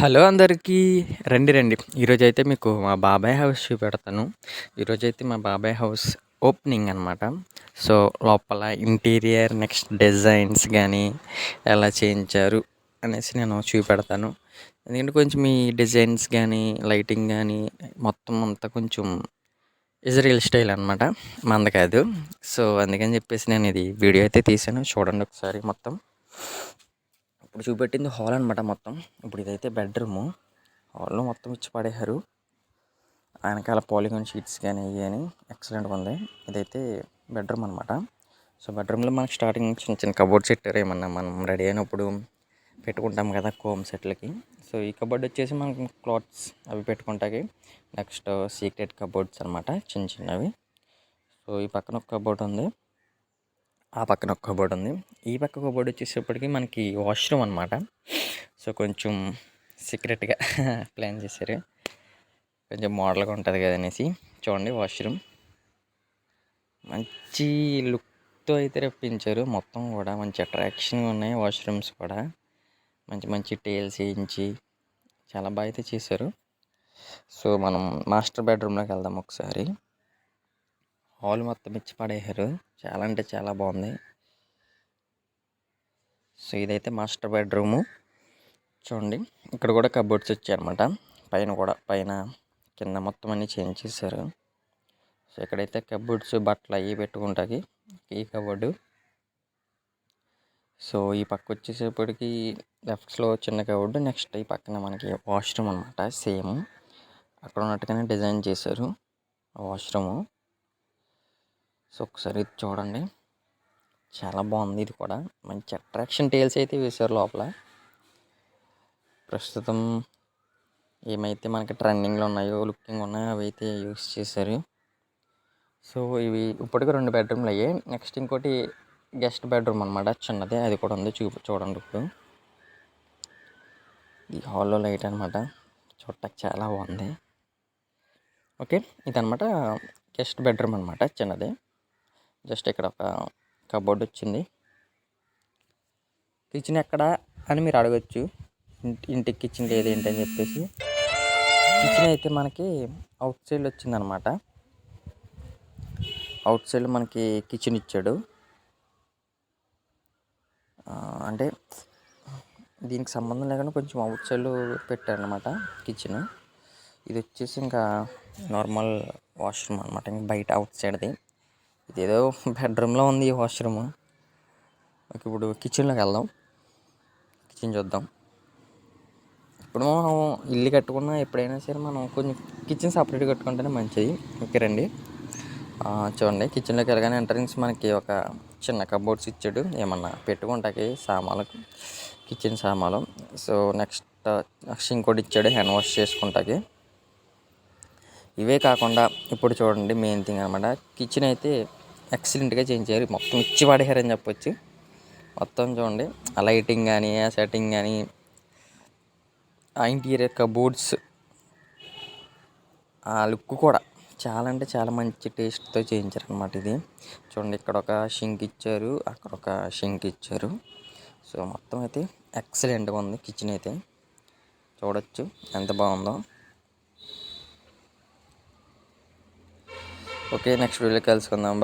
Hello అందరికీ. రండి రండి. ఈరోజైతే మీకు మా బాబాయ్ హౌస్ చూపెడతాను. ఈరోజైతే మా బాబాయ్ హౌస్ ఓపెనింగ్ అనమాట. సో లోపల ఇంటీరియర్ నెక్స్ట్ డిజైన్స్ కానీ ఎలా చేయించారు అనేసి నేను చూపెడతాను. ఎందుకంటే కొంచెం ఈ డిజైన్స్ కానీ లైటింగ్ కానీ మొత్తం అంతా కొంచెం ఇజ్రాయెల్ స్టైల్ అనమాట, మంద కాదు. సో అందుకని చెప్పేసి నేను ఇది వీడియో అయితే తీసాను, చూడండి ఒకసారి మొత్తం. ఇప్పుడు చూపెట్టింది హాల్ అనమాట మొత్తం. ఇప్పుడు ఇదైతే బెడ్రూము. హాల్లో మొత్తం ఇచ్చి పడేశారు. వెనకాల పాలిగాన్ షీట్స్ కానీ ఇవి కానీ ఎక్సలెంట్గా ఉంది. ఇదైతే బెడ్రూమ్ అనమాట. సో బెడ్రూమ్లో మనకి స్టార్టింగ్ చిన్న చిన్న కబోర్డ్స్ పెట్టారు, ఏమన్నా మనం రెడీ అయినప్పుడు పెట్టుకుంటాం కదా కోమ్ సెట్లకి. సో ఈ కబోర్డ్ వచ్చేసి మనకి క్లాత్స్ అవి పెట్టుకుంటాకి. నెక్స్ట్ సీక్రెట్ కబోర్డ్స్ అనమాట, చిన్న చిన్నవి. సో ఈ పక్కన ఒక కబోర్డ్ ఉంది, ఆ పక్కన ఒక కబోర్డ్ ఉంది. ఈ పక్క కబోర్డ్ వచ్చేసేపటికి మనకి వాష్రూమ్ అనమాట. సో కొంచెం సీక్రెట్గా ప్లాన్ చేశారు, కొంచెం మోడల్గా ఉంటుంది కదా అనేసి. చూడండి వాష్రూమ్ మంచి లుక్తో అయితే రప్పించారు. మొత్తం కూడా మంచి అట్రాక్షన్గా ఉన్నాయి వాష్రూమ్స్ కూడా. మంచి మంచి టైల్స్ వేయించి చాలా బాగా అయితే చేశారు. సో మనం మాస్టర్ బెడ్రూమ్లోకి వెళ్దాం ఒకసారి. హాల్ మొత్తం ఇచ్చి పడేశారు, చాలా అంటే చాలా బాగుంది. సో ఇదైతే మాస్టర్ బెడ్రూము. చూడండి ఇక్కడ కూడా కబోర్డ్స్ వచ్చాయన్నమాట. పైన కూడా పైన కింద మొత్తం అన్నీ చేంజ్ చేశారు. సో ఇక్కడైతే కబోర్డ్స్ బట్టలు అవి పెట్టుకుంటాకి ఈ కబోర్డు. సో ఈ పక్క వచ్చేసేపటికి లెఫ్ట్స్లో చిన్న కబోర్డు, నెక్స్ట్ ఈ పక్కన మనకి వాష్రూమ్ అనమాట. సేమ్ అక్కడ ఉన్నట్టుగానే డిజైన్ చేశారు వాష్రూము. సో ఒకసారి ఇది చూడండి, చాలా బాగుంది. ఇది కూడా మంచి అట్రాక్షన్ టైల్స్ అయితే వేశారు లోపల. ప్రస్తుతం ఏమైతే మనకి ట్రెండింగ్లో ఉన్నాయో లుకింగ్ ఉన్నాయో అవి అయితే యూస్ చేశారు. సో ఇవి ఇప్పటికి 2 బెడ్రూమ్లు అయ్యాయి. నెక్స్ట్ ఇంకోటి గెస్ట్ బెడ్రూమ్ అనమాట, చిన్నదే, అది కూడా ఉంది. చూడండి ఇప్పుడు ఈ హాల్లో లైట్ అనమాట, చూడటానికి చాలా బాగుంది. ఓకే, ఇదనమాట గెస్ట్ బెడ్రూమ్ అనమాట, చిన్నదే. జస్ట్ ఇక్కడ ఒక కబోర్డ్ వచ్చింది. కిచెన్ ఎక్కడ అని మీరు అడగచ్చు, ఇంటికి కిచెన్ లేదు ఏంటి అని చెప్పేసి. కిచెన్ అయితే మనకి అవుట్ సైడ్ వచ్చిందనమాట. అవుట్ సైడ్ మనకి కిచెన్ ఇచ్చాడు. అంటే దీనికి సంబంధం లేకుండా కొంచెం అవుట్ సైడ్ పెట్టారనమాట కిచెన్. ఇది వచ్చేసి ఇంకా నార్మల్ వాష్రూమ్ అనమాట, ఇంకా బయట అవుట్ సైడ్ది. ఇదేదో బెడ్రూమ్లో ఉంది ఈ వాష్రూమ్. ఓకే, ఇప్పుడు కిచెన్లోకి వెళ్దాం, కిచెన్ చూద్దాం. ఇప్పుడు మనం ఇల్లు కట్టుకున్నా ఎప్పుడైనా సరే మనం కొంచెం కిచెన్ సపరేట్ కట్టుకుంటేనే మంచిది. ఓకే రండి. చూడండి కిచెన్లోకి వెళ్ళగానే ఎంట్రన్స్ మనకి ఒక చిన్న కబోర్డ్స్ ఇచ్చాడు, ఏమన్నా పెట్టుకుంటాకి సామాన్లకు, కిచెన్ సామాన్లు. సో నెక్స్ట్ ఇంకోటి ఇచ్చాడు హ్యాండ్ వాష్ చేసుకుంటాకి. ఇవే కాకుండా ఇప్పుడు చూడండి మెయిన్ థింగ్ అనమాట, కిచెన్ అయితే ఎక్సలెంట్గా చేయించారు, మొత్తం ఇచ్చి పడేయారని చెప్పొచ్చు. మొత్తం చూడండి ఆ లైటింగ్ కానీ ఆ సెట్టింగ్ కానీ ఆ ఇంటీరియర్ కబోర్డ్స్ ఆ లుక్ కూడా చాలా అంటే చాలా మంచి టేస్ట్తో చేయించారు అనమాట. ఇది చూడండి, ఇక్కడ ఒక షింక్ ఇచ్చారు, అక్కడ ఒక షింక్ ఇచ్చారు. సో మొత్తం అయితే ఎక్సలెంట్గా ఉంది కిచెన్ అయితే, చూడొచ్చు ఎంత బాగుందో. ఓకే, నెక్స్ట్ వీడియోలో కలుసుకుందాం. బాయ్.